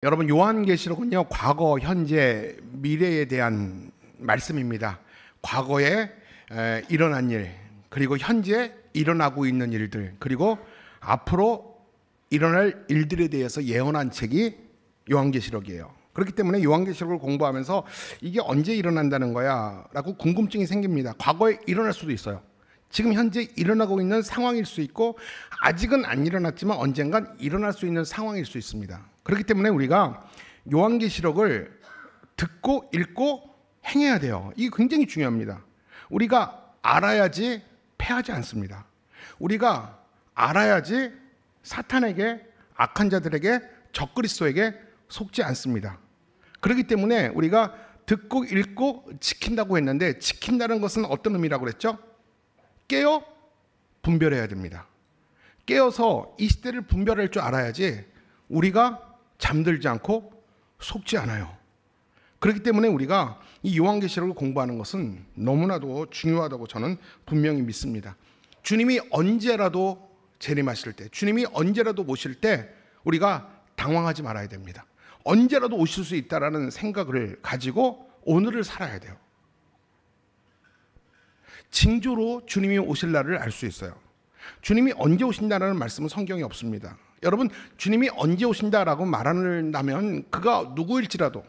여러분, 요한계시록은요, 과거, 현재, 미래에 대한 말씀입니다. 과거에 일어난 일, 그리고 현재 일어나고 있는 일들, 그리고 앞으로 일어날 일들에 대해서 예언한 책이 요한계시록이에요. 그렇기 때문에 요한계시록을 공부하면서 이게 언제 일어난다는 거야 라고 궁금증이 생깁니다. 과거에 일어날 수도 있어요. 지금 현재 일어나고 있는 상황일 수 있고, 아직은 안 일어났지만 언젠간 일어날 수 있는 상황일 수 있습니다. 그렇기 때문에 우리가 요한계시록을 듣고 읽고 행해야 돼요. 이게 굉장히 중요합니다. 우리가 알아야지 패하지 않습니다. 우리가 알아야지 사탄에게, 악한 자들에게, 적그리스도에게 속지 않습니다. 그렇기 때문에 우리가 듣고 읽고 지킨다고 했는데, 지킨다는 것은 어떤 의미라고 그랬죠? 깨어 분별해야 됩니다. 깨어서 이 시대를 분별할 줄 알아야지 우리가 잠들지 않고 속지 않아요. 그렇기 때문에 우리가 이 요한계시록을 공부하는 것은 너무나도 중요하다고 저는 분명히 믿습니다. 주님이 언제라도 재림하실 때, 주님이 언제라도 오실 때 우리가 당황하지 말아야 됩니다. 언제라도 오실 수 있다라는 생각을 가지고 오늘을 살아야 돼요. 징조로 주님이 오실 날을 알 수 있어요. 주님이 언제 오신다라는 말씀은 성경에 없습니다. 여러분, 주님이 언제 오신다라고 말한다면 그가 누구일지라도,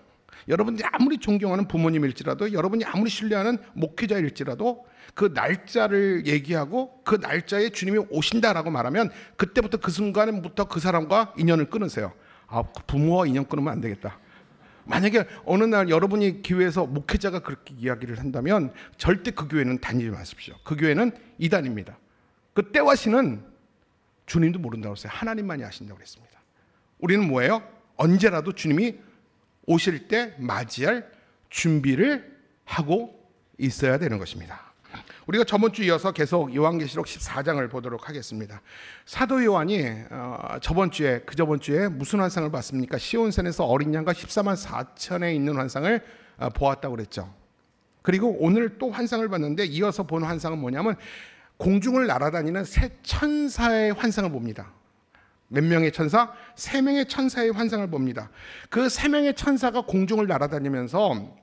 여러분이 아무리 존경하는 부모님일지라도, 여러분이 아무리 신뢰하는 목회자일지라도 그 날짜를 얘기하고 그 날짜에 주님이 오신다라고 말하면 그때부터, 그 순간부터 그 사람과 인연을 끊으세요. 부모와 인연 끊으면 안 되겠다. 만약에 어느 날 여러분이 교회에서 목회자가 그렇게 이야기를 한다면 절대 그 교회는 다니지 마십시오. 그 교회는 이단입니다. 그 때와 시는 주님도 모른다고 했어요. 하나님만이 아신다고 그랬습니다. 우리는 뭐예요? 언제라도 주님이 오실 때 맞이할 준비를 하고 있어야 되는 것입니다. 우리가 저번 주 이어서 계속 요한계시록 14장을 보도록 하겠습니다. 사도 요한이 그 저번 주에 무슨 환상을 봤습니까? 시온산에서 어린 양과 14만 4천에 있는 환상을 보았다고 그랬죠. 그리고 오늘 또 환상을 봤는데, 이어서 본 환상은 뭐냐면 공중을 날아다니는 새 천사의 환상을 봅니다. 몇 명의 천사? 3명의 천사의 환상을 봅니다. 그 3명의 천사가 공중을 날아다니면서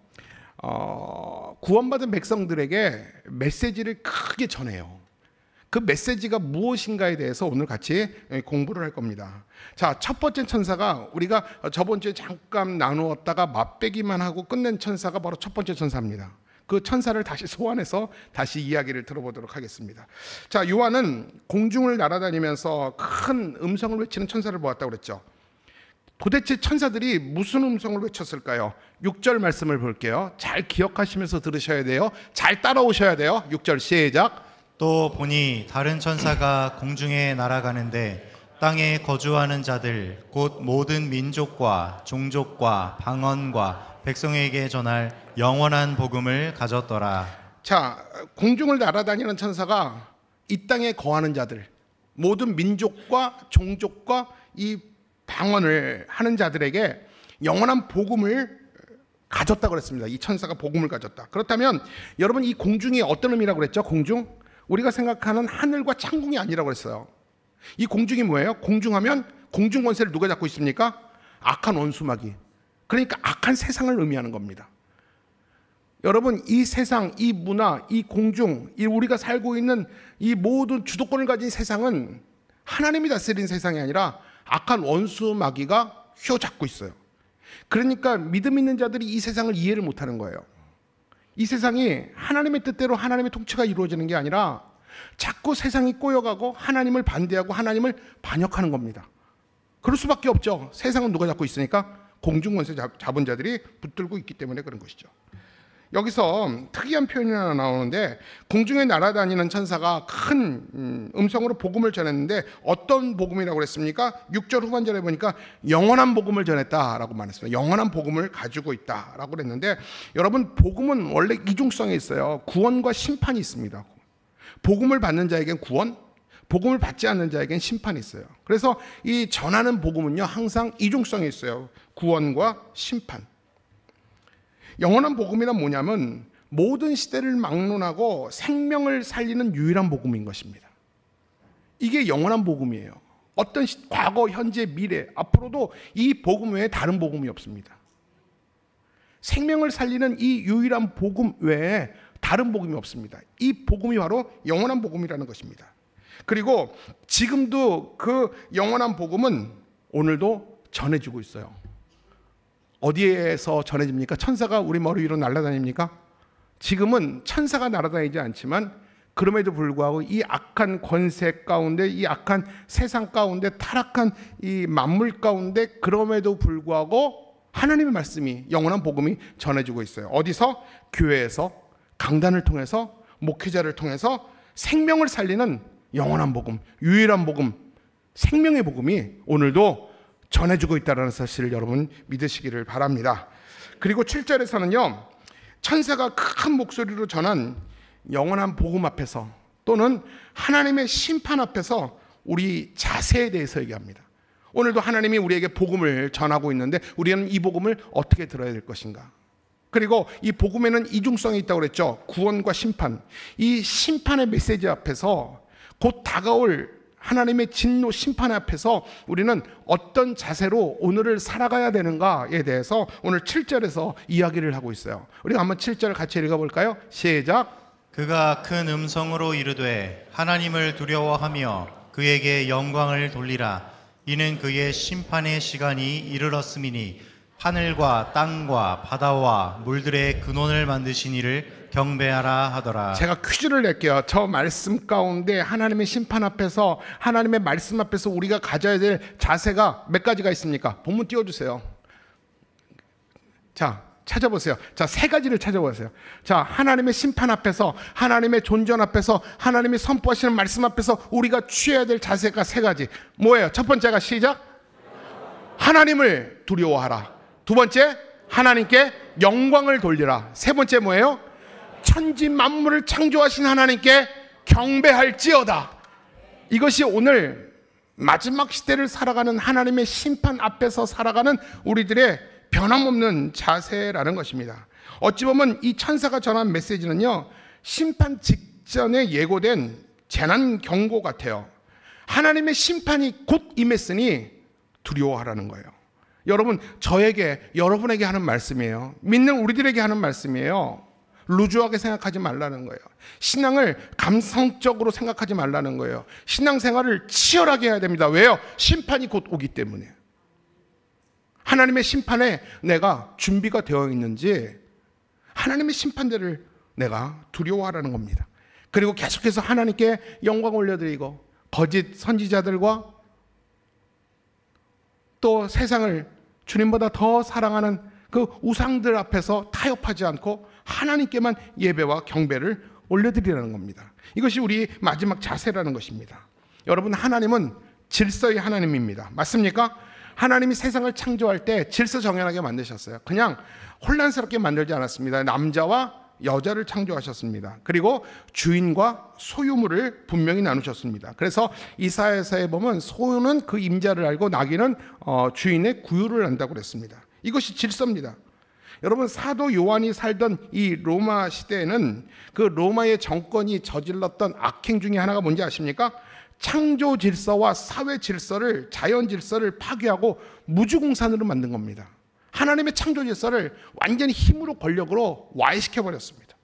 구원받은 백성들에게 메시지를 크게 전해요. 그 메시지가 무엇인가에 대해서 오늘 같이 공부를 할 겁니다. 자, 첫 번째 천사가 우리가 저번 주에 잠깐 나누었다가 맛배기만 하고 끝낸 천사가 바로 첫 번째 천사입니다. 그 천사를 다시 소환해서 다시 이야기를 들어보도록 하겠습니다. 자, 요한은 공중을 날아다니면서 큰 음성을 외치는 천사를 보았다고 그랬죠. 도대체 천사들이 무슨 음성을 외쳤을까요? 6절 말씀을 볼게요. 잘 기억하시면서 들으셔야 돼요. 잘 따라오셔야 돼요. 6절 시작. 또 보니 다른 천사가 공중에 날아가는데 땅에 거주하는 자들 곧 모든 민족과 종족과 방언과 백성에게 전할 영원한 복음을 가졌더라. 자, 공중을 날아다니는 천사가 이 땅에 거하는 자들, 모든 민족과 종족과 이 방언을 하는 자들에게 영원한 복음을 가졌다고 그랬습니다. 이 천사가 복음을 가졌다. 그렇다면 여러분, 이 공중이 어떤 의미라고 그랬죠? 공중? 우리가 생각하는 하늘과 창궁이 아니라고 그랬어요. 이 공중이 뭐예요? 공중하면 공중 권세를 누가 잡고 있습니까? 악한 원수마귀. 그러니까 악한 세상을 의미하는 겁니다. 여러분, 이 세상, 이 문화, 이 공중, 이 우리가 살고 있는 이 모든 주도권을 가진 세상은 하나님이 다스린 세상이 아니라 악한 원수 마귀가 휘어잡고 있어요. 그러니까 믿음 있는 자들이 이 세상을 이해를 못하는 거예요. 이 세상이 하나님의 뜻대로 하나님의 통치가 이루어지는 게 아니라 자꾸 세상이 꼬여가고 하나님을 반대하고 하나님을 반역하는 겁니다. 그럴 수밖에 없죠. 세상은 누가 잡고 있으니까? 공중 권세 잡은 자들이 붙들고 있기 때문에 그런 것이죠. 여기서 특이한 표현이 하나 나오는데, 공중에 날아다니는 천사가 큰 음성으로 복음을 전했는데 어떤 복음이라고 그랬습니까? 6절 후반절에 보니까 영원한 복음을 전했다라고 말했습니다. 영원한 복음을 가지고 있다라고 그랬는데, 여러분, 복음은 원래 이중성이 있어요. 구원과 심판이 있습니다. 복음을 받는 자에겐 구원, 복음을 받지 않는 자에겐 심판이 있어요. 그래서 이 전하는 복음은요, 항상 이중성이 있어요. 구원과 심판. 영원한 복음이란 뭐냐면 모든 시대를 막론하고 생명을 살리는 유일한 복음인 것입니다. 이게 영원한 복음이에요. 어떤 과거, 현재, 미래, 앞으로도 이 복음 외에 다른 복음이 없습니다. 생명을 살리는 이 유일한 복음 외에 다른 복음이 없습니다. 이 복음이 바로 영원한 복음이라는 것입니다. 그리고 지금도 그 영원한 복음은 오늘도 전해지고 있어요. 어디에서 전해집니까? 천사가 우리 머리 위로 날아다닙니까? 지금은 천사가 날아다니지 않지만 그럼에도 불구하고 이 악한 권세 가운데, 이 악한 세상 가운데, 타락한 이 만물 가운데, 그럼에도 불구하고 하나님의 말씀이, 영원한 복음이 전해지고 있어요. 어디서? 교회에서, 강단을 통해서, 목회자를 통해서 생명을 살리는 영원한 복음, 유일한 복음, 생명의 복음이 오늘도 전해지고 있다는 사실을 여러분 믿으시기를 바랍니다. 그리고 7절에서는요, 천사가 큰 목소리로 전한 영원한 복음 앞에서 또는 하나님의 심판 앞에서 우리 자세에 대해서 얘기합니다. 오늘도 하나님이 우리에게 복음을 전하고 있는데 우리는 이 복음을 어떻게 들어야 될 것인가? 그리고 이 복음에는 이중성이 있다고 그랬죠. 구원과 심판. 이 심판의 메시지 앞에서 곧 다가올 하나님의 진노 심판 앞에서 우리는 어떤 자세로 오늘을 살아가야 되는가에 대해서 오늘 7절에서 이야기를 하고 있어요. 우리가 한번 7절 같이 읽어볼까요? 시작. 그가 큰 음성으로 이르되 하나님을 두려워하며 그에게 영광을 돌리라. 이는 그의 심판의 시간이 이르렀음이니 하늘과 땅과 바다와 물들의 근원을 만드신 이를 경배하라 하더라. 제가 퀴즈를 낼게요. 저 말씀 가운데 하나님의 심판 앞에서, 하나님의 말씀 앞에서 우리가 가져야 될 자세가 몇 가지가 있습니까? 본문 띄워주세요. 자, 찾아보세요. 자, 세 가지를 찾아보세요. 자, 하나님의 심판 앞에서, 하나님의 존전 앞에서, 하나님이 선포하시는 말씀 앞에서 우리가 취해야 될 자세가 세 가지. 뭐예요? 첫 번째가 시작. 하나님을 두려워하라. 두 번째, 하나님께 영광을 돌리라. 세 번째 뭐예요? 천지 만물을 창조하신 하나님께 경배할지어다. 이것이 오늘 마지막 시대를 살아가는 하나님의 심판 앞에서 살아가는 우리들의 변함없는 자세라는 것입니다. 어찌 보면 이 천사가 전한 메시지는요, 심판 직전에 예고된 재난 경고 같아요. 하나님의 심판이 곧 임했으니 두려워하라는 거예요. 여러분, 저에게, 여러분에게 하는 말씀이에요. 믿는 우리들에게 하는 말씀이에요. 루즈하게 생각하지 말라는 거예요. 신앙을 감성적으로 생각하지 말라는 거예요. 신앙생활을 치열하게 해야 됩니다. 왜요? 심판이 곧 오기 때문에. 하나님의 심판에 내가 준비가 되어 있는지, 하나님의 심판대를 내가 두려워하라는 겁니다. 그리고 계속해서 하나님께 영광 올려드리고 거짓 선지자들과 또 세상을 주님보다 더 사랑하는 그 우상들 앞에서 타협하지 않고 하나님께만 예배와 경배를 올려드리라는 겁니다. 이것이 우리 마지막 자세라는 것입니다. 여러분, 하나님은 질서의 하나님입니다. 맞습니까? 하나님이 세상을 창조할 때 질서 정연하게 만드셨어요. 그냥 혼란스럽게 만들지 않았습니다. 남자와 여자를 창조하셨습니다. 그리고 주인과 소유물을 분명히 나누셨습니다. 그래서 이사야서에 보면 소유는 그 임자를 알고 나귀는 주인의 구유를 안다고 그랬습니다. 이것이 질서입니다. 여러분, 사도 요한이 살던 이 로마 시대에는 그 로마의 정권이 저질렀던 악행 중에 하나가 뭔지 아십니까? 창조 질서와 사회 질서를, 자연 질서를 파괴하고 무주공산으로 만든 겁니다. 하나님의 창조 질서를 완전히 힘으로 권력으로 와해시켜 버렸습니다.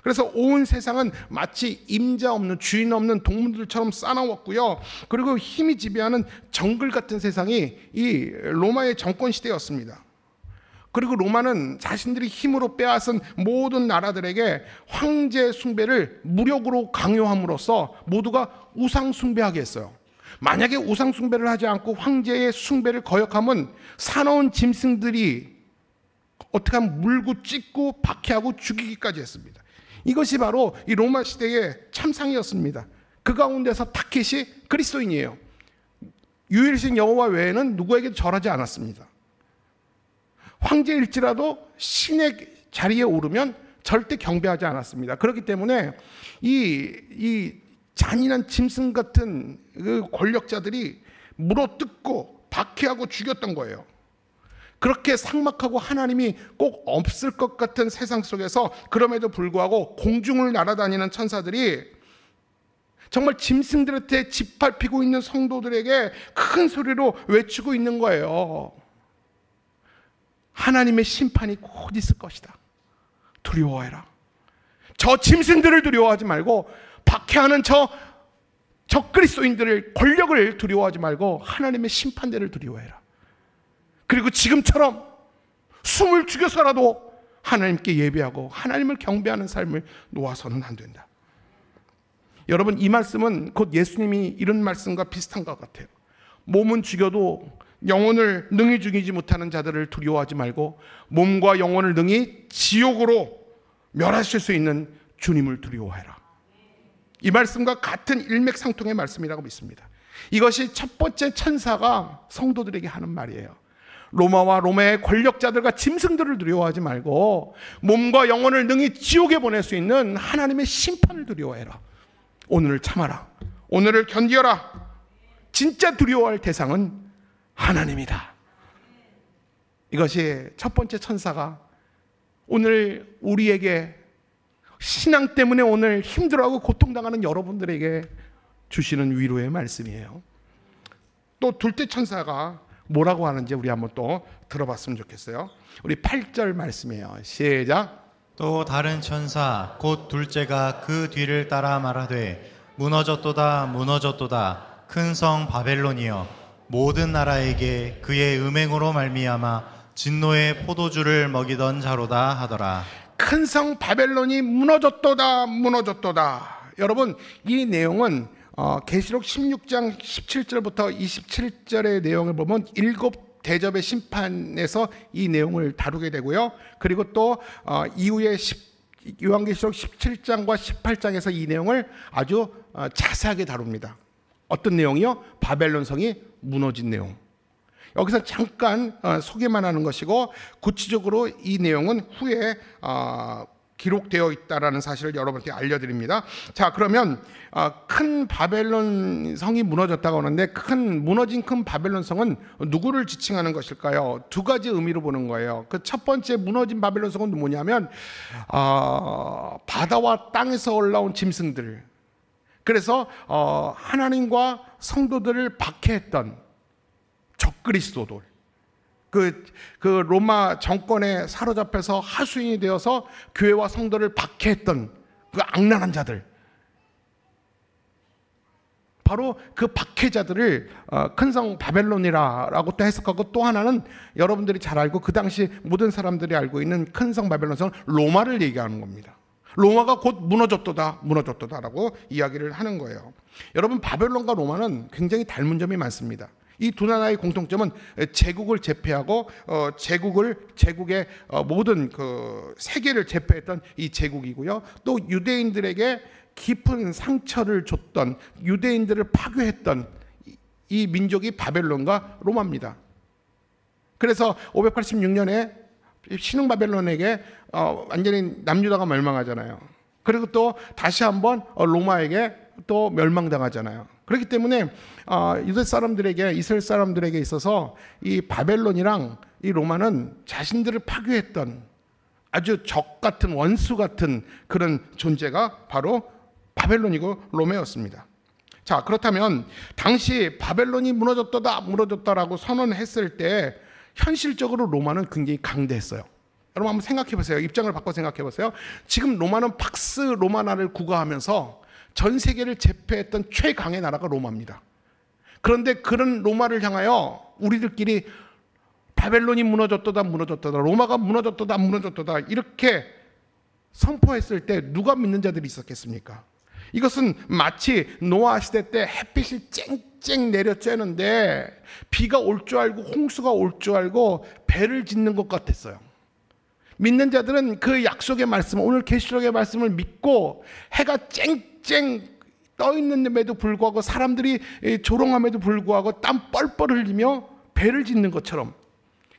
그래서 온 세상은 마치 임자 없는, 주인 없는 동물들처럼 싸나웠고요. 그리고 힘이 지배하는 정글 같은 세상이 이 로마의 정권 시대였습니다. 그리고 로마는 자신들이 힘으로 빼앗은 모든 나라들에게 황제 숭배를 무력으로 강요함으로써 모두가 우상 숭배하게 했어요. 만약에 우상 숭배를 하지 않고 황제의 숭배를 거역하면 사나운 짐승들이 어떻게 하면 물고 찢고 박해하고 죽이기까지 했습니다. 이것이 바로 이 로마 시대의 참상이었습니다. 그 가운데서 타켓이 그리스도인이에요. 유일신 여호와 외에는 누구에게도 절하지 않았습니다. 황제일지라도 신의 자리에 오르면 절대 경배하지 않았습니다. 그렇기 때문에 이 잔인한 짐승 같은 그 권력자들이 물어뜯고 박해하고 죽였던 거예요. 그렇게 삭막하고 하나님이 꼭 없을 것 같은 세상 속에서 그럼에도 불구하고 공중을 날아다니는 천사들이 정말 짐승들한테 짓밟히고 있는 성도들에게 큰 소리로 외치고 있는 거예요. 하나님의 심판이 곧 있을 것이다. 두려워해라. 저 짐승들을 두려워하지 말고 박해하는 저 그리스도인들을, 권력을 두려워하지 말고 하나님의 심판대를 두려워해라. 그리고 지금처럼 숨을 죽여서라도 하나님께 예배하고 하나님을 경배하는 삶을 놓아서는 안 된다. 여러분, 이 말씀은 곧 예수님이 이런 말씀과 비슷한 것 같아요. 몸은 죽여도 영혼을 능히 죽이지 못하는 자들을 두려워하지 말고 몸과 영혼을 능히 지옥으로 멸하실 수 있는 주님을 두려워해라. 이 말씀과 같은 일맥상통의 말씀이라고 믿습니다. 이것이 첫 번째 천사가 성도들에게 하는 말이에요. 로마와 로마의 권력자들과 짐승들을 두려워하지 말고 몸과 영혼을 능히 지옥에 보낼 수 있는 하나님의 심판을 두려워해라. 오늘을 참아라. 오늘을 견디어라. 진짜 두려워할 대상은 하나님이다. 이것이 첫 번째 천사가 오늘 우리에게, 신앙 때문에 오늘 힘들어하고 고통당하는 여러분들에게 주시는 위로의 말씀이에요. 또 둘째 천사가 뭐라고 하는지 우리 한번 또 들어봤으면 좋겠어요. 우리 8절 말씀이에요. 시작. 또 다른 천사 곧 둘째가 그 뒤를 따라 말하되 무너졌도다 무너졌도다 큰 성 바벨론이여 모든 나라에게 그의 음행으로 말미암아 진노의 포도주를 먹이던 자로다 하더라. 큰 성 바벨론이 무너졌도다 무너졌도다. 여러분, 이 내용은 계시록 16장 17절부터 27절의 내용을 보면 7대접의 심판에서 이 내용을 다루게 되고요. 그리고 또 이후에 요한계시록 17장과 18장에서 이 내용을 아주 자세하게 다룹니다. 어떤 내용이요? 바벨론 성이 무너진 내용. 여기서 잠깐 소개만 하는 것이고 구체적으로 이 내용은 후에 기록되어 있다라는 사실을 여러분께 알려드립니다. 자, 그러면 큰 바벨론 성이 무너졌다고 하는데 무너진 큰 바벨론 성은 누구를 지칭하는 것일까요? 두 가지 의미로 보는 거예요. 그 첫 번째 무너진 바벨론 성은 뭐냐면 바다와 땅에서 올라온 짐승들, 그래서 하나님과 성도들을 박해했던 적그리스도들, 그 로마 정권에 사로잡혀서 하수인이 되어서 교회와 성도를 박해했던 그 악랄한 자들, 바로 그 박해자들을 큰 성 바벨론이라고 또 해석하고, 또 하나는 여러분들이 잘 알고 그 당시 모든 사람들이 알고 있는 큰 성 바벨론성은 로마를 얘기하는 겁니다. 로마가 곧 무너졌도다 무너졌도다라고 이야기를 하는 거예요. 여러분, 바벨론과 로마는 굉장히 닮은 점이 많습니다. 이 두 나라의 공통점은 제국을 제패하고 제국의 모든 그 세계를 제패했던 이 제국이고요. 또 유대인들에게 깊은 상처를 줬던, 유대인들을 파괴했던 이 민족이 바벨론과 로마입니다. 그래서 586년에 신흥 바벨론에게 완전히 남유다가 멸망하잖아요. 그리고 또 다시 한번 로마에게 또 멸망당하잖아요. 그렇기 때문에 유대 사람들에게, 이스라엘 사람들에게 있어서 이 바벨론이랑 이 로마는 자신들을 파괴했던 아주 적 같은, 원수 같은 그런 존재가 바로 바벨론이고 로마였습니다. 자, 그렇다면 당시 바벨론이 무너졌다라고 선언했을 때 현실적으로 로마는 굉장히 강대했어요. 여러분 한번 생각해 보세요. 입장을 바꿔 생각해 보세요. 지금 로마는 팍스 로마나를 구가하면서 전 세계를 제패했던 최강의 나라가 로마입니다. 그런데 그런 로마를 향하여 우리들끼리 바벨론이 무너졌도다 로마가 무너졌도다 이렇게 선포했을 때 누가 믿는 자들이 있었겠습니까? 이것은 마치 노아 시대 때 햇빛이 쨍쨍 내려 쬐는데 비가 올 줄 알고 홍수가 올 줄 알고 배를 짓는 것 같았어요. 믿는 자들은 그 약속의 말씀, 오늘 계시록의 말씀을 믿고 해가 쨍쨍 떠 있는데도 불구하고, 사람들이 조롱함에도 불구하고 땀 뻘뻘 흘리며 배를 짓는 것처럼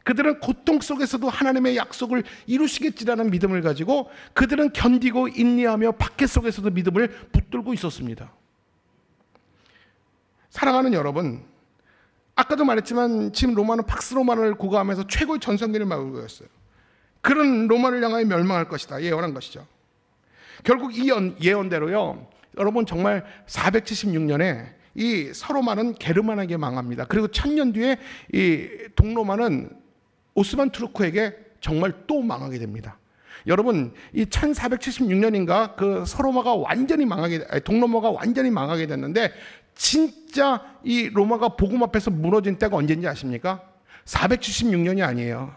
그들은 고통 속에서도 하나님의 약속을 이루시겠지라는 믿음을 가지고 그들은 견디고 인내하며 박해 속에서도 믿음을 붙들고 있었습니다. 사랑하는 여러분, 아까도 말했지만 지금 로마는 팍스 로마를 구가하면서 최고의 전성기를 맞고 있어요. 그런 로마를 향하여 멸망할 것이다 예언한 것이죠. 결국 이 예언대로요, 여러분 정말 476년에 이 서로마는 게르만에게 망합니다. 그리고 1000년 뒤에 이 동로마는 오스만 투르크에게 정말 또 망하게 됩니다. 여러분 이 1476년인가 그 서로마가 완전히 동로마가 완전히 망하게 됐는데, 진짜 이 로마가 복음 앞에서 무너진 때가 언제인지 아십니까? 476년이 아니에요.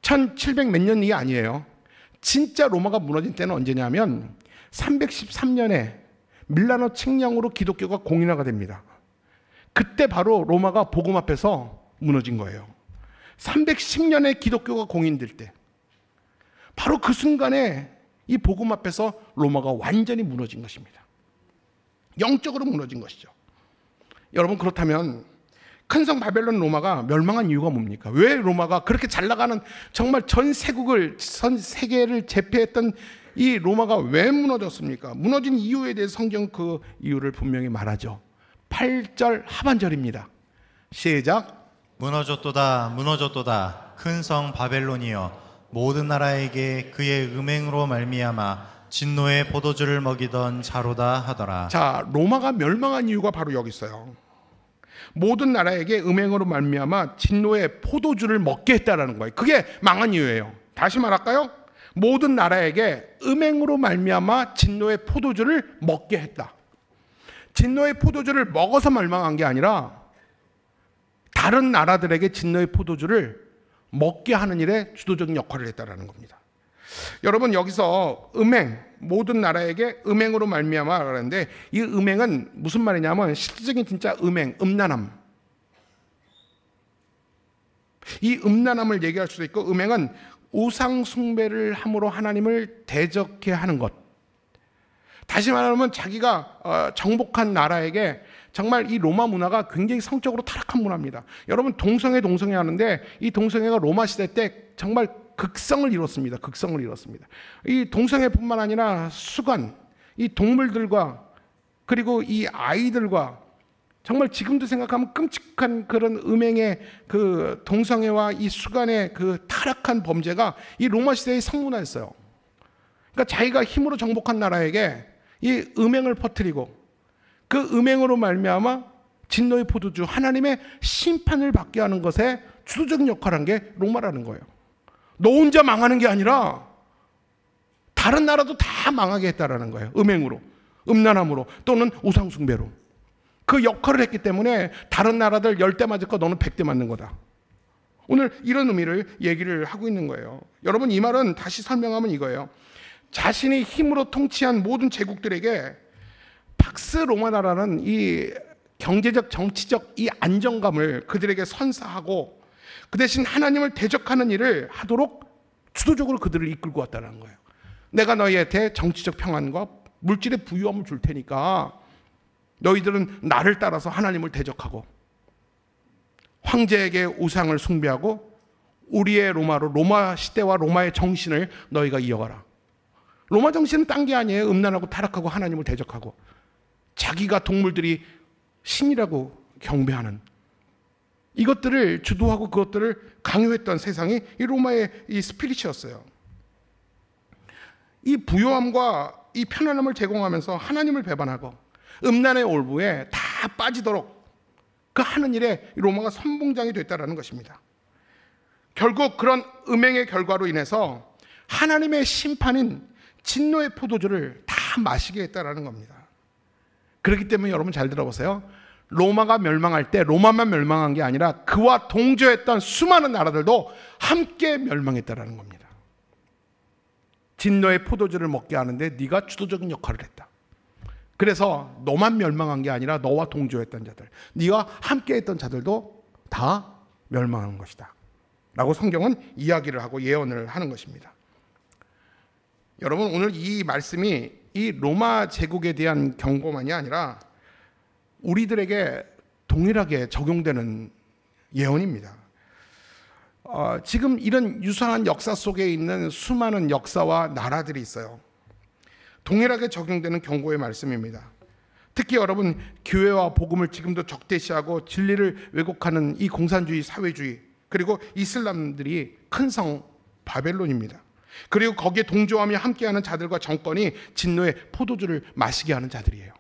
1700 몇 년이 아니에요. 진짜 로마가 무너진 때는 언제냐면 313년에 밀라노 칙령으로 기독교가 공인화가 됩니다. 그때 바로 로마가 복음 앞에서 무너진 거예요. 310년에 기독교가 공인될 때, 바로 그 순간에 이 복음 앞에서 로마가 완전히 무너진 것입니다. 영적으로 무너진 것이죠. 여러분, 그렇다면 큰 성 바벨론 로마가 멸망한 이유가 뭡니까? 왜 로마가 그렇게 잘 나가는, 정말 전 세계를 제패했던 이 로마가 왜 무너졌습니까? 무너진 이유에 대해서 성경 그 이유를 분명히 말하죠. 8절 하반절입니다. 시작. 무너졌도다 무너졌도다 큰 성 바벨론이여, 모든 나라에게 그의 음행으로 말미암아 진노의 포도주를 먹이던 자로다 하더라. 자, 로마가 멸망한 이유가 바로 여기 있어요. 모든 나라에게 음행으로 말미암아 진노의 포도주를 먹게 했다라는 거예요. 그게 망한 이유예요. 다시 말할까요? 모든 나라에게 음행으로 말미암아 진노의 포도주를 먹게 했다. 진노의 포도주를 먹어서 멸망한 게 아니라 다른 나라들에게 진노의 포도주를 먹게 하는 일에 주도적인 역할을 했다라는 겁니다. 여러분, 여기서 음행, 모든 나라에게 음행으로 말미암아 그러는데, 이 음행은 무슨 말이냐면 실질적인 진짜 음행, 음란함. 이 음란함을 얘기할 수도 있고, 음행은 우상 숭배를 함으로 하나님을 대적해 하는 것. 다시 말하면 자기가 정복한 나라에게, 정말 이 로마 문화가 굉장히 성적으로 타락한 문화입니다. 여러분, 동성애 하는데 이 동성애가 로마 시대 때 정말 극성을 이뤘습니다. 극성을 이뤘습니다. 이 동성애뿐만 아니라 수간, 이 동물들과 그리고 이 아이들과, 정말 지금도 생각하면 끔찍한 그런 음행의 그 동성애와 이 수간의 그 타락한 범죄가 이 로마 시대의 성문화였어요. 그러니까 자기가 힘으로 정복한 나라에게 이 음행을 퍼뜨리고, 그 음행으로 말미암아 진노의 포도주, 하나님의 심판을 받게 하는 것에 주도적인 역할을 한 게 로마라는 거예요. 너 혼자 망하는 게 아니라 다른 나라도 다 망하게 했다라는 거예요. 음행으로, 음란함으로, 또는 우상숭배로. 그 역할을 했기 때문에 다른 나라들 10대 맞을 거 너는 100대 맞는 거다. 오늘 이런 의미를 얘기를 하고 있는 거예요. 여러분, 이 말은 다시 설명하면 이거예요. 자신이 힘으로 통치한 모든 제국들에게 팍스 로마 나라는 이 경제적, 정치적 이 안정감을 그들에게 선사하고, 그 대신 하나님을 대적하는 일을 하도록 주도적으로 그들을 이끌고 왔다는 거예요. 내가 너희한테 정치적 평안과 물질의 부유함을 줄 테니까 너희들은 나를 따라서 하나님을 대적하고 황제에게 우상을 숭배하고 우리의 로마로, 로마 시대와 로마의 정신을 너희가 이어가라. 로마 정신은 딴 게 아니에요. 음란하고 타락하고 하나님을 대적하고 자기가 동물들이 신이라고 경배하는 이것들을 주도하고 그것들을 강요했던 세상이 이 로마의 이 스피릿이었어요. 이 부요함과 이 편안함을 제공하면서 하나님을 배반하고 음란의 올부에 다 빠지도록 그 하는 일에 로마가 선봉장이 됐다라는 것입니다. 결국 그런 음행의 결과로 인해서 하나님의 심판인 진노의 포도주를 다 마시게 했다라는 겁니다. 그렇기 때문에 여러분 잘 들어보세요. 로마가 멸망할 때 로마만 멸망한 게 아니라 그와 동조했던 수많은 나라들도 함께 멸망했다라는 겁니다. 진노의 포도주를 먹게 하는데 네가 주도적인 역할을 했다. 그래서 너만 멸망한 게 아니라 너와 동조했던 자들, 네가 함께했던 자들도 다 멸망한 것이다 라고 성경은 이야기를 하고 예언을 하는 것입니다. 여러분, 오늘 이 말씀이 이 로마 제국에 대한 경고만이 아니라 우리들에게 동일하게 적용되는 예언입니다. 지금 이런 유사한 역사 속에 있는 수많은 역사와 나라들이 있어요. 동일하게 적용되는 경고의 말씀입니다. 특히 여러분, 교회와 복음을 지금도 적대시하고 진리를 왜곡하는 이 공산주의 사회주의, 그리고 이슬람들이 큰 성 바벨론입니다. 그리고 거기에 동조하며 함께하는 자들과 정권이 진노의 포도주를 마시게 하는 자들이에요.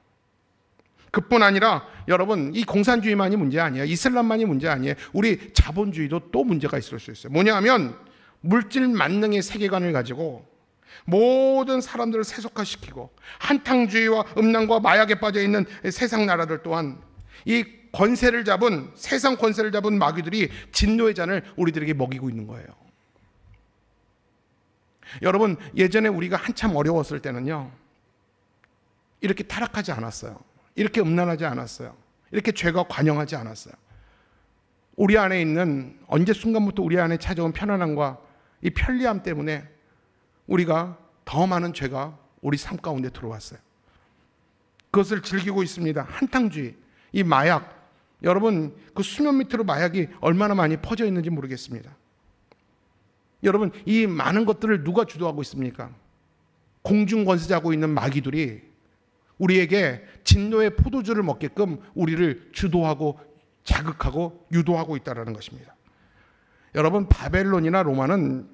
그뿐 아니라 여러분, 이 공산주의만이 문제 아니에요. 이슬람만이 문제 아니에요. 우리 자본주의도 또 문제가 있을 수 있어요. 뭐냐 하면 물질 만능의 세계관을 가지고 모든 사람들을 세속화시키고 한탕주의와 음란과 마약에 빠져있는 세상 나라들 또한 이 권세를 잡은, 세상 권세를 잡은 마귀들이 진노의 잔을 우리들에게 먹이고 있는 거예요. 여러분, 예전에 우리가 한참 어려웠을 때는요, 이렇게 타락하지 않았어요. 이렇게 음란하지 않았어요. 이렇게 죄가 관영하지 않았어요. 우리 안에 있는, 언제 순간부터 우리 안에 찾아온 편안함과 이 편리함 때문에 우리가 더 많은 죄가 우리 삶 가운데 들어왔어요. 그것을 즐기고 있습니다. 한탕주의, 이 마약, 여러분, 그 수면 밑으로 마약이 얼마나 많이 퍼져 있는지 모르겠습니다. 여러분, 이 많은 것들을 누가 주도하고 있습니까? 공중권세자고 있는 마귀들이 우리에게 진노의 포도주를 먹게끔 우리를 주도하고 자극하고 유도하고 있다는 것입니다. 여러분, 바벨론이나 로마는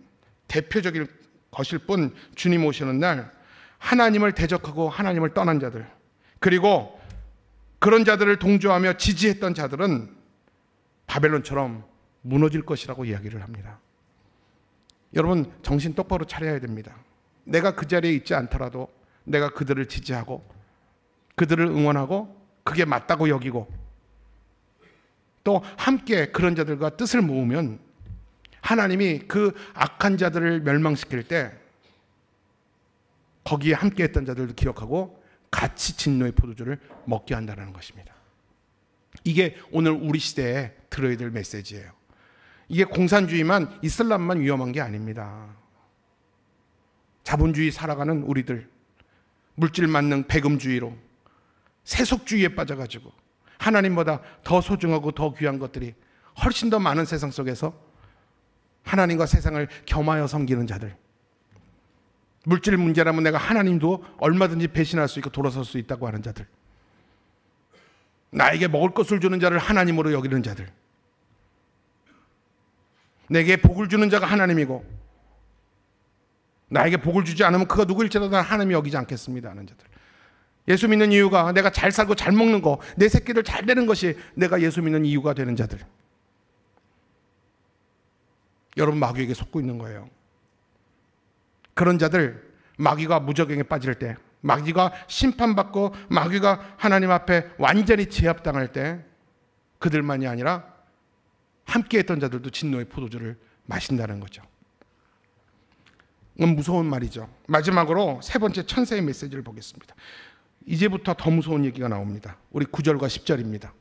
대표적인 것일 뿐, 주님 오시는 날 하나님을 대적하고 하나님을 떠난 자들, 그리고 그런 자들을 동조하며 지지했던 자들은 바벨론처럼 무너질 것이라고 이야기를 합니다. 여러분, 정신 똑바로 차려야 됩니다. 내가 그 자리에 있지 않더라도 내가 그들을 지지하고 그들을 응원하고 그게 맞다고 여기고 또 함께 그런 자들과 뜻을 모으면 하나님이 그 악한 자들을 멸망시킬 때 거기에 함께 했던 자들도 기억하고 같이 진노의 포도주를 먹게 한다는 것입니다. 이게 오늘 우리 시대에 들어야 될 메시지예요. 이게 공산주의만, 이슬람만 위험한 게 아닙니다. 자본주의 살아가는 우리들, 물질 만능 배금주의로 세속주의에 빠져가지고 하나님보다 더 소중하고 더 귀한 것들이 훨씬 더 많은 세상 속에서 하나님과 세상을 겸하여 섬기는 자들, 물질 문제라면 내가 하나님도 얼마든지 배신할 수 있고 돌아설 수 있다고 하는 자들, 나에게 먹을 것을 주는 자를 하나님으로 여기는 자들, 내게 복을 주는 자가 하나님이고 나에게 복을 주지 않으면 그가 누구일지라도 하나님이 여기지 않겠습니다 하는 자들. 예수 믿는 이유가 내가 잘 살고 잘 먹는 거, 내 새끼들 잘 되는 것이 내가 예수 믿는 이유가 되는 자들. 여러분, 마귀에게 속고 있는 거예요. 그런 자들, 마귀가 무저갱에 빠질 때, 마귀가 심판받고 마귀가 하나님 앞에 완전히 제압당할 때 그들만이 아니라 함께했던 자들도 진노의 포도주를 마신다는 거죠. 이건 무서운 말이죠. 마지막으로 세 번째 천사의 메시지를 보겠습니다. 이제부터 더 무서운 얘기가 나옵니다. 우리 9절과 10절입니다.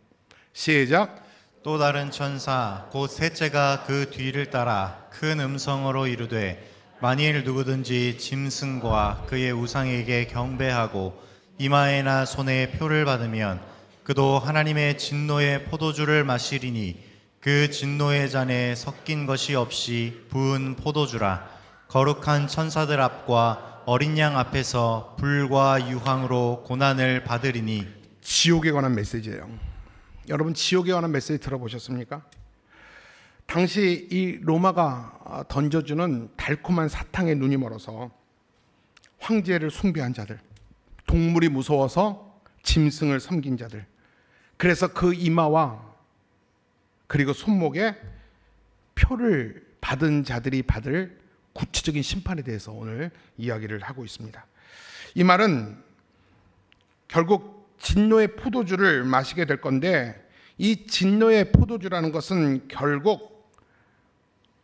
시작. 또 다른 천사 곧 셋째가 그 뒤를 따라 큰 음성으로 이르되 만일 누구든지 짐승과 그의 우상에게 경배하고 이마에나 손에 표를 받으면 그도 하나님의 진노의 포도주를 마시리니 그 진노의 잔에 섞인 것이 없이 부은 포도주라. 거룩한 천사들 앞과 어린 양 앞에서 불과 유황으로 고난을 받으리니. 지옥에 관한 메시지예요. 여러분, 지옥에 관한 메시지 들어보셨습니까? 당시 이 로마가 던져주는 달콤한 사탕에 눈이 멀어서 황제를 숭배한 자들, 동물이 무서워서 짐승을 섬긴 자들, 그래서 그 이마와 그리고 손목에 표를 받은 자들이 받을 구체적인 심판에 대해서 오늘 이야기를 하고 있습니다. 이 말은 결국 진노의 포도주를 마시게 될 건데, 이 진노의 포도주라는 것은 결국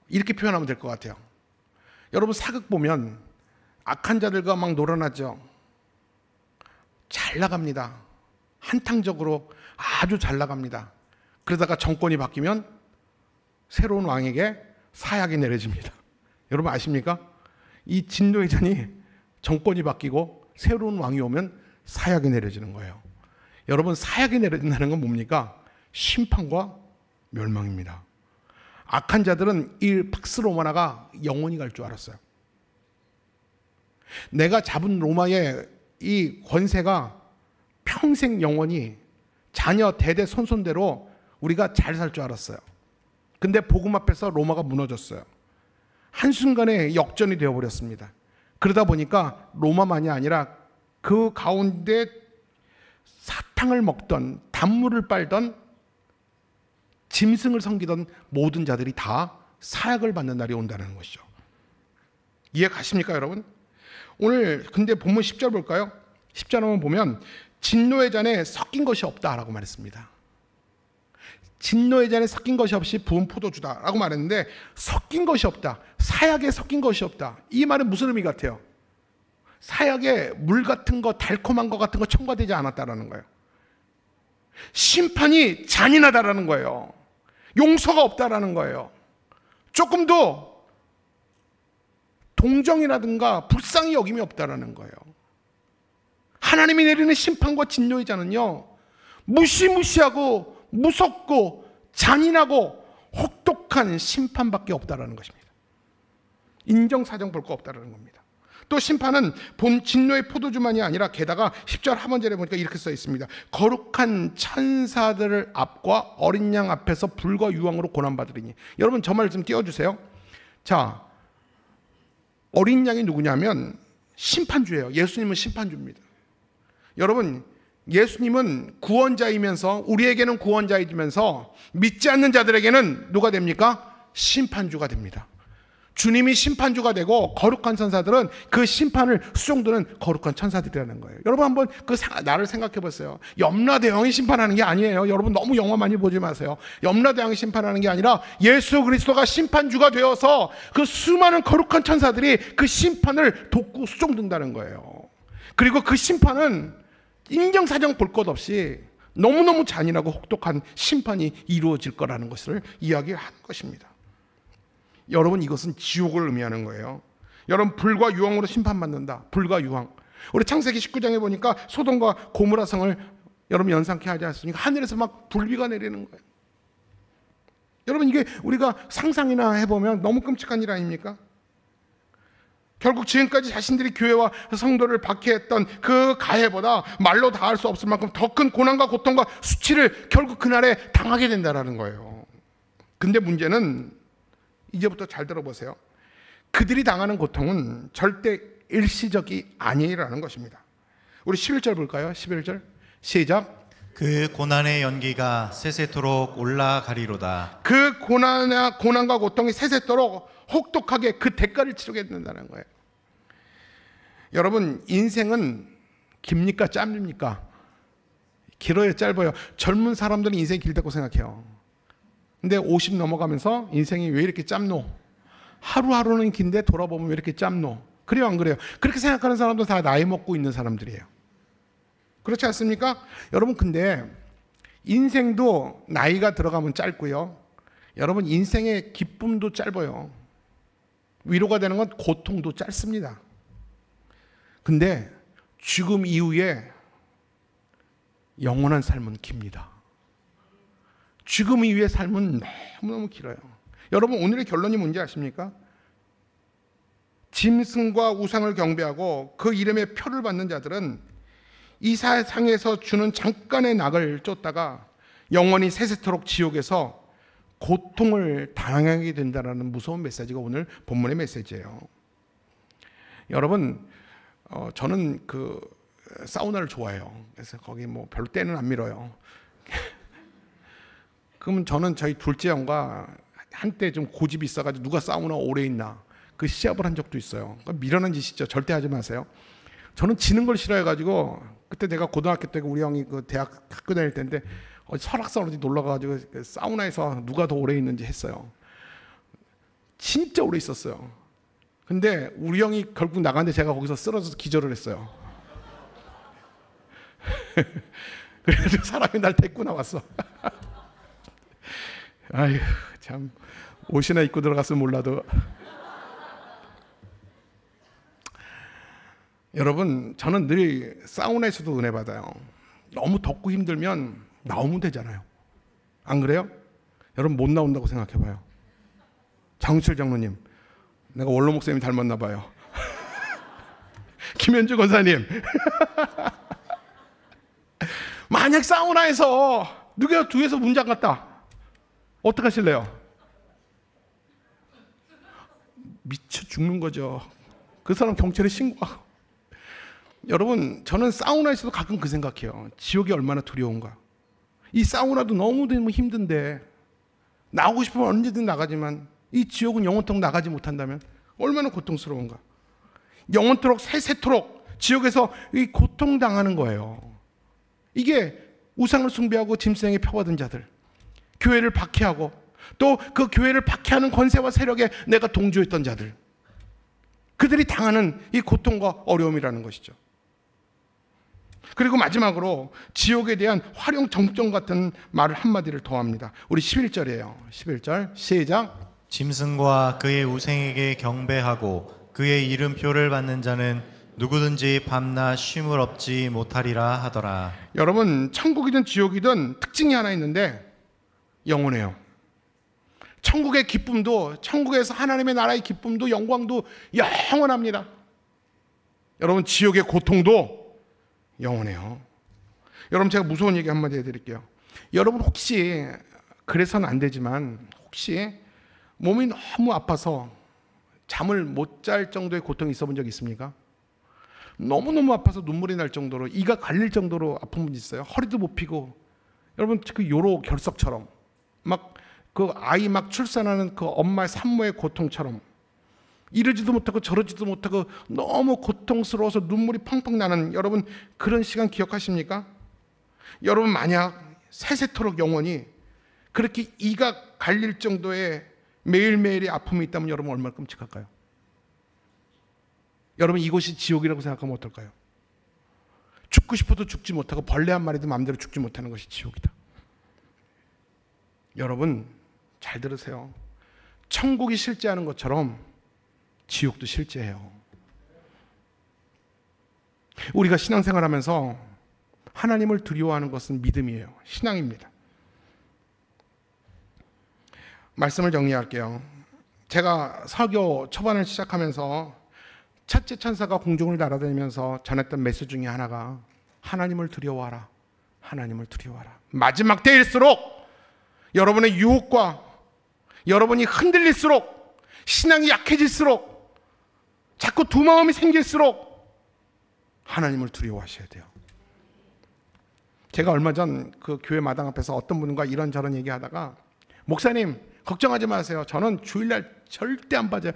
이렇게 표현하면 될 것 같아요. 여러분, 사극 보면 악한 자들과 막 놀아나죠. 잘 나갑니다. 한탕적으로 아주 잘 나갑니다. 그러다가 정권이 바뀌면 새로운 왕에게 사약이 내려집니다. 여러분 아십니까? 이 진노의 잔이 정권이 바뀌고 새로운 왕이 오면 사약이 내려지는 거예요. 여러분, 사약이 내려진다는 건 뭡니까? 심판과 멸망입니다. 악한 자들은 이 팍스 로마나가 영원히 갈 줄 알았어요. 내가 잡은 로마의 이 권세가 평생 영원히 자녀 대대 손손대로 우리가 잘 살 줄 알았어요. 근데 복음 앞에서 로마가 무너졌어요. 한순간에 역전이 되어버렸습니다. 그러다 보니까 로마만이 아니라 그 가운데 사탕을 먹던, 단물을 빨던, 짐승을 섬기던 모든 자들이 다 사약을 받는 날이 온다는 것이죠. 이해 가십니까, 여러분? 오늘 근데 본문 10절 볼까요? 10절 한번 보면 진노의 잔에 섞인 것이 없다라고 말했습니다. 진노의 잔에 섞인 것이 없이 부은 포도주다라고 말했는데, 섞인 것이 없다, 사약에 섞인 것이 없다, 이 말은 무슨 의미 같아요? 사약에 물 같은 거, 달콤한 거 같은 거 첨가되지 않았다라는 거예요. 심판이 잔인하다라는 거예요. 용서가 없다라는 거예요. 조금도 동정이라든가 불쌍히 여김이 없다라는 거예요. 하나님이 내리는 심판과 진노의 잔은요, 무시무시하고 무섭고 잔인하고 혹독한 심판밖에 없다라는 것입니다. 인정사정 볼 거 없다라는 겁니다. 또 심판은 본 진노의 포도주만이 아니라 게다가 10절 하반절에 보니까 이렇게 써 있습니다. 거룩한 천사들 앞과 어린 양 앞에서 불과 유황으로 고난받으리니. 여러분 저 말 좀 띄워주세요. 자, 어린 양이 누구냐면 심판주예요. 예수님은 심판주입니다. 여러분, 예수님은 구원자이면서, 우리에게는 구원자이면서 믿지 않는 자들에게는 누가 됩니까? 심판주가 됩니다. 주님이 심판주가 되고 거룩한 천사들은 그 심판을 수종드는 거룩한 천사들이라는 거예요. 여러분 한번 나를 생각해 보세요. 염라대왕이 심판하는 게 아니에요. 여러분 너무 영화 많이 보지 마세요. 염라대왕이 심판하는 게 아니라 예수 그리스도가 심판주가 되어서 그 수많은 거룩한 천사들이 그 심판을 돕고 수종든다는 거예요. 그리고 그 심판은 인정사정 볼 것 없이 너무너무 잔인하고 혹독한 심판이 이루어질 거라는 것을 이야기하는 것입니다. 여러분, 이것은 지옥을 의미하는 거예요. 여러분, 불과 유황으로 심판받는다. 불과 유황. 우리 창세기 19장에 보니까 소돔과 고모라 성을 여러분 연상케 하지 않습니까? 하늘에서 막 불비가 내리는 거예요. 여러분, 이게 우리가 상상이나 해보면 너무 끔찍한 일 아닙니까? 결국 지금까지 자신들이 교회와 성도를 박해했던 그 가해보다 말로 다할 수 없을 만큼 더 큰 고난과 고통과 수치를 결국 그날에 당하게 된다는 거예요. 근데 문제는 이제부터 잘 들어보세요. 그들이 당하는 고통은 절대 일시적이 아니라는 것입니다. 우리 11절 볼까요? 11절 시작. 그 고난의 연기가 세세토록 올라가리로다. 그 고난과 고통이 세세토록 혹독하게 그 대가를 치르게 된다는 거예요. 여러분, 인생은 깁니까 짧습니까? 길어요 짧아요? 젊은 사람들은 인생이 길다고 생각해요. 근데 50 넘어가면서 인생이 왜 이렇게 짧노? 하루하루는 긴데 돌아보면 왜 이렇게 짧노? 그래요 안 그래요? 그렇게 생각하는 사람도 다 나이 먹고 있는 사람들이에요. 그렇지 않습니까? 여러분, 근데 인생도 나이가 들어가면 짧고요, 여러분 인생의 기쁨도 짧아요. 위로가 되는 건 고통도 짧습니다. 근데 죽음 이후에 영원한 삶은 깁니다. 죽음 이후의 삶은 너무너무 길어요. 여러분, 오늘의 결론이 뭔지 아십니까? 짐승과 우상을 경배하고 그 이름의 표를 받는 자들은 이 세상에서 주는 잠깐의 낙을 쫓다가 영원히 세세토록 지옥에서 고통을 당하게 된다는 무서운 메시지가 오늘 본문의 메시지예요. 여러분, 저는 그 사우나를 좋아해요. 그래서 거기 뭐 별로 때는 안 밀어요. 그러면 저는 저희 둘째 형과 한때 좀 고집이 있어가지고 누가 사우나 오래 있나 그 시합을 한 적도 있어요. 미련한 짓이죠. 절대 하지 마세요. 저는 지는 걸 싫어해가지고, 그때 내가 고등학교 때 우리 형이 그 대학 학교 다닐 때인데 설악산 어디 놀러 가가지고 사우나에서 누가 더 오래 있는지 했어요. 진짜 오래 있었어요. 근데 우리 형이 결국 나갔는데 제가 거기서 쓰러져서 기절을 했어요. 그래서 사람이 날 데리고 나왔어. 아휴, 참 옷이나 입고 들어갔으면 몰라도. 여러분, 저는 늘 사우나에서도 은혜 받아요. 너무 덥고 힘들면 나오면 되잖아요. 안 그래요? 여러분, 못 나온다고 생각해봐요. 장우철 장로님, 내가 원로 목사님 닮았나 봐요. 김현주 권사님. 만약 사우나에서 누가 뒤에서 문 잠갔다, 어떡하실래요? 미쳐 죽는 거죠. 그 사람 경찰에 신고하고. 여러분, 저는 사우나에서도 가끔 그 생각해요. 지옥이 얼마나 두려운가. 이 사우나도 너무 힘든데 나오고 싶으면 언제든 나가지만 이 지옥은 영원토록 나가지 못한다면 얼마나 고통스러운가. 영원토록 세세토록 지옥에서 이 고통당하는 거예요. 이게 우상을 숭배하고 짐승에게 표받은 자들, 교회를 박해하고 또 그 교회를 박해하는 권세와 세력에 내가 동조했던 자들, 그들이 당하는 이 고통과 어려움이라는 것이죠. 그리고 마지막으로 지옥에 대한 활용 정점 같은 말을 한마디를 더합니다. 우리 11절이에요. 11절 시작. 짐승과 그의 우생에게 경배하고 그의 이름표를 받는 자는 누구든지 밤낮 쉼을 얻지 못하리라 하더라. 여러분, 천국이든 지옥이든 특징이 하나 있는데 영원해요. 천국의 기쁨도, 천국에서 하나님의 나라의 기쁨도 영광도 영원합니다. 여러분, 지옥의 고통도 영원해요. 여러분, 제가 무서운 얘기 한마디 해드릴게요. 여러분, 혹시 그래서는 안 되지만 혹시 몸이 너무 아파서 잠을 못 잘 정도의 고통이 있어 본 적 있습니까? 너무너무 아파서 눈물이 날 정도로, 이가 갈릴 정도로 아픈 분 있어요? 허리도 못 펴고. 여러분, 그 요로 결석처럼 막 그 아이 막 출산하는 그 엄마의 산모의 고통처럼 이러지도 못하고 저러지도 못하고 너무 고통스러워서 눈물이 펑펑 나는, 여러분 그런 시간 기억하십니까? 여러분, 만약 세세토록 영원히 그렇게 이가 갈릴 정도의 매일매일의 아픔이 있다면 여러분 얼마나 끔찍할까요? 여러분, 이곳이 지옥이라고 생각하면 어떨까요? 죽고 싶어도 죽지 못하고 벌레 한 마리도 마음대로 죽지 못하는 것이 지옥이다. 여러분, 잘 들으세요. 천국이 실제하는 것처럼 지옥도 실제해요. 우리가 신앙생활하면서 하나님을 두려워하는 것은 믿음이에요. 신앙입니다. 말씀을 정리할게요. 제가 설교 초반을 시작하면서 첫째 천사가 공중을 날아다니면서 전했던 메시지 중에 하나가 하나님을 두려워하라. 하나님을 두려워하라. 마지막 때일수록 여러분의 유혹과 여러분이 흔들릴수록, 신앙이 약해질수록, 자꾸 두 마음이 생길수록 하나님을 두려워하셔야 돼요. 제가 얼마 전 그 교회 마당 앞에서 어떤 분과 이런저런 얘기하다가, 목사님 걱정하지 마세요. 저는 주일날 절대 안 빠져요.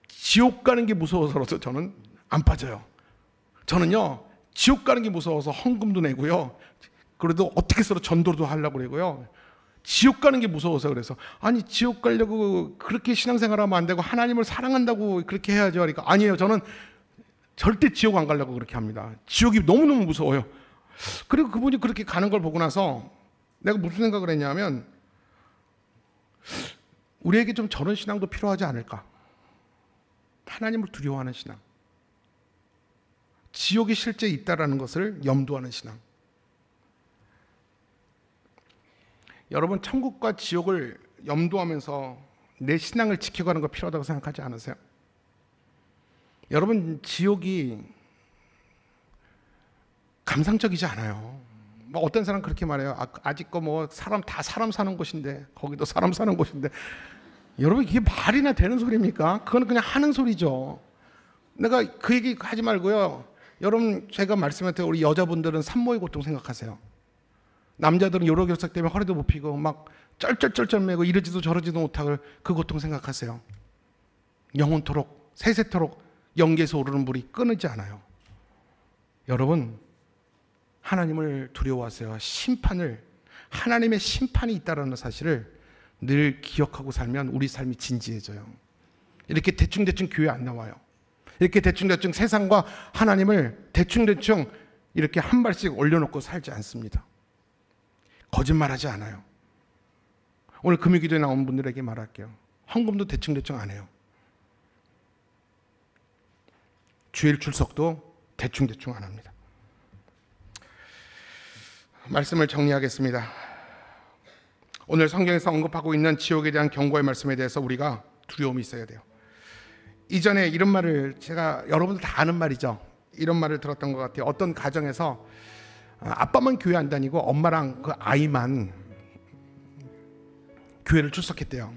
지옥 가는 게 무서워서라도 저는 안 빠져요. 저는요, 지옥 가는 게 무서워서 헌금도 내고요, 그래도 어떻게 해서 전도도 하려고 그러고요, 지옥 가는 게 무서워서. 그래서 아니, 지옥 가려고 그렇게 신앙생활하면 안 되고 하나님을 사랑한다고 그렇게 해야죠. 그러니까 아니에요, 저는 절대 지옥 안 가려고 그렇게 합니다. 지옥이 너무너무 무서워요. 그리고 그분이 그렇게 가는 걸 보고 나서 내가 무슨 생각을 했냐면, 우리에게 좀 저런 신앙도 필요하지 않을까. 하나님을 두려워하는 신앙, 지옥이 실제 있다라는 것을 염두하는 신앙. 여러분, 천국과 지옥을 염두하면서 내 신앙을 지켜가는 거 필요하다고 생각하지 않으세요? 여러분, 지옥이 감상적이지 않아요. 뭐 어떤 사람 그렇게 말해요. 아직도 뭐 사람 사는 곳인데, 거기도 사람 사는 곳인데. 여러분, 이게 말이나 되는 소리입니까? 그건 그냥 하는 소리죠. 내가 그 얘기 하지 말고요. 여러분, 제가 말씀할 때 우리 여자분들은 산모의 고통 생각하세요. 남자들은 요로결석 때문에 허리도 못 펴고 막 쩔쩔쩔쩔 매고 이러지도 저러지도 못하고 그 고통 생각하세요. 영원토록 세세토록 영계에서 오르는 불이 끊이지 않아요. 여러분, 하나님을 두려워하세요. 하나님의 심판이 있다는 사실을 늘 기억하고 살면 우리 삶이 진지해져요. 이렇게 대충대충 교회 안 나와요. 이렇게 대충대충 세상과 하나님을 대충대충 이렇게 한 발씩 올려놓고 살지 않습니다. 거짓말하지 않아요. 오늘 금요기도에 나온 분들에게 말할게요. 헌금도 대충대충 안 해요. 주일 출석도 대충대충 안 합니다. 말씀을 정리하겠습니다. 오늘 성경에서 언급하고 있는 지옥에 대한 경고의 말씀에 대해서 우리가 두려움이 있어야 돼요. 이전에 이런 말을, 제가 여러분들 다 아는 말이죠. 이런 말을 들었던 것 같아요. 어떤 가정에서 아빠만 교회 안 다니고 엄마랑 그 아이만 교회를 출석했대요.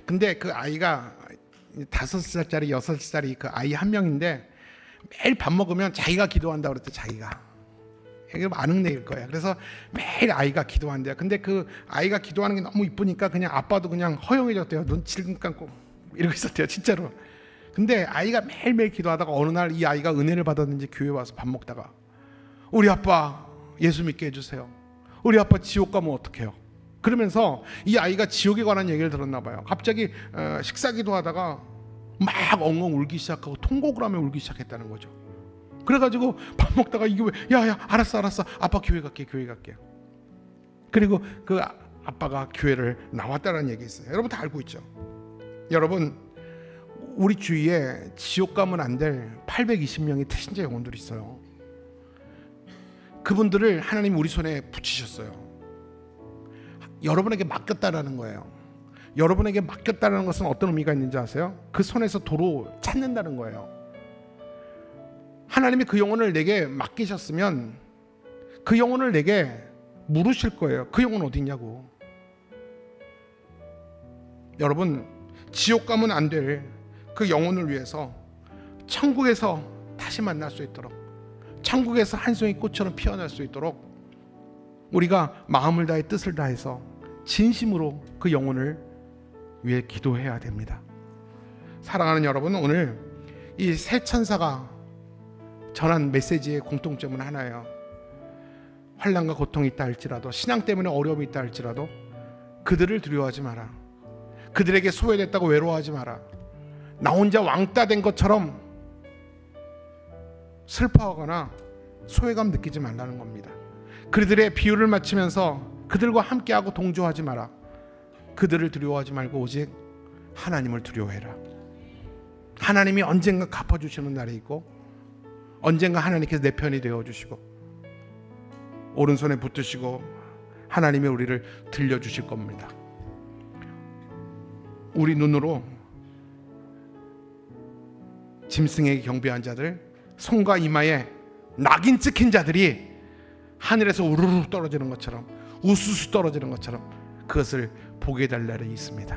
근데 그 아이가 5살짜리 6살짜리 그 아이 한 명인데 매일 밥 먹으면 자기가 기도한다고 그랬대. 자기가 이게 아늑내일 거야. 그래서 매일 아이가 기도한대요. 근데 그 아이가 기도하는 게 너무 이쁘니까 그냥 아빠도 그냥 허용해졌대요. 눈 질끈 감고 이러고 있었대요. 진짜로. 근데 아이가 매일매일 기도하다가 어느 날 이 아이가 은혜를 받았는지 교회 와서 밥 먹다가 우리 아빠 예수 믿게 해주세요. 우리 아빠 지옥 가면 어떡해요? 그러면서 이 아이가 지옥에 관한 얘기를 들었나 봐요. 갑자기 식사 기도하다가 막 엉엉 울기 시작하고 통곡을 하며 울기 시작했다는 거죠. 그래가지고 밥 먹다가 이게 왜 야야 알았어 아빠 교회 갈게. 그리고 그 아빠가 교회를 나왔다는 얘기 있어요. 여러분 다 알고 있죠. 여러분 우리 주위에 지옥 가면 안 될 820명의 태신자 영혼들이 있어요. 그분들을 하나님 우리 손에 붙이셨어요. 여러분에게 맡겼다라는 거예요. 여러분에게 맡겼다는 것은 어떤 의미가 있는지 아세요? 그 손에서 도로 찾는다는 거예요. 하나님이 그 영혼을 내게 맡기셨으면 그 영혼을 내게 물으실 거예요. 그 영혼 어디 있냐고. 여러분 지옥 가면 안 될 그 영혼을 위해서 천국에서 다시 만날 수 있도록, 천국에서 한 송이 꽃처럼 피어날 수 있도록 우리가 마음을 다해 뜻을 다해서 진심으로 그 영혼을 위해 기도해야 됩니다. 사랑하는 여러분, 오늘 이 새 천사가 전한 메시지의 공통점은 하나예요. 환난과 고통이 있다 할지라도, 신앙 때문에 어려움이 있다 할지라도 그들을 두려워하지 마라. 그들에게 소외됐다고 외로워하지 마라. 나 혼자 왕따 된 것처럼 슬퍼하거나 소외감 느끼지 말라는 겁니다. 그들의 비유를 맞추면서 그들과 함께하고 동조하지 마라. 그들을 두려워하지 말고 오직 하나님을 두려워해라. 하나님이 언젠가 갚아주시는 날이 있고 언젠가 하나님께서 내 편이 되어주시고 오른손에 붙드시고 하나님이 우리를 들려주실 겁니다. 우리 눈으로 짐승에게 경배한 자들, 손과 이마에 낙인 찍힌 자들이 하늘에서 우르르 떨어지는 것처럼, 우수수 떨어지는 것처럼 그것을 보게 될 날이 있습니다.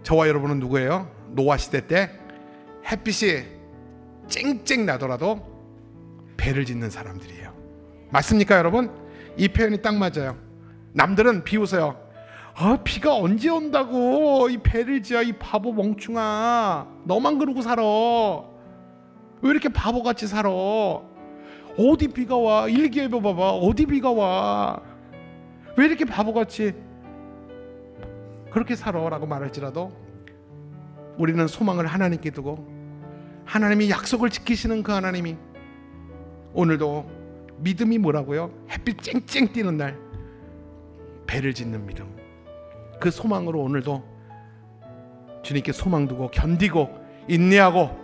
저와 여러분은 누구예요? 노아 시대 때 햇빛이 쨍쨍 나더라도 배를 짓는 사람들이에요. 맞습니까 여러분? 이 표현이 딱 맞아요. 남들은 비웃어요. 비가 언제 온다고 이 배를 지어, 이 바보 멍충아. 너만 그러고 살아. 왜 이렇게 바보같이 살아? 어디 비가 와? 일기예보 봐봐. 어디 비가 와? 왜 이렇게 바보같이 그렇게 살아? 라고 말할지라도 우리는 소망을 하나님께 두고 하나님이 약속을 지키시는 그 하나님이 오늘도 믿음이 뭐라고요? 햇빛 쨍쨍 띄는 날 배를 짓는 믿음, 그 소망으로 오늘도 주님께 소망 두고 견디고 인내하고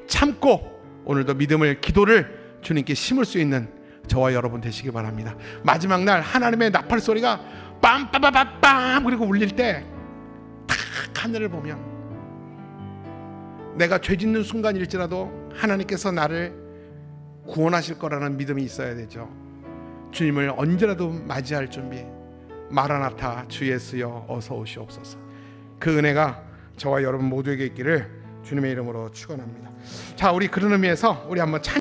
참고 오늘도 믿음을, 기도를 주님께 심을 수 있는 저와 여러분 되시기 바랍니다. 마지막 날 하나님의 나팔 소리가 빰빠바바빰 그리고 울릴 때 탁 하늘을 보면 내가 죄 짓는 순간일지라도 하나님께서 나를 구원하실 거라는 믿음이 있어야 되죠. 주님을 언제라도 맞이할 준비. 마라나타 주 예수여 어서 오시옵소서. 그 은혜가 저와 여러분 모두에게 있기를 주님의 이름으로 축원합니다. 자, 우리 그런 의미에서 우리 한번 찬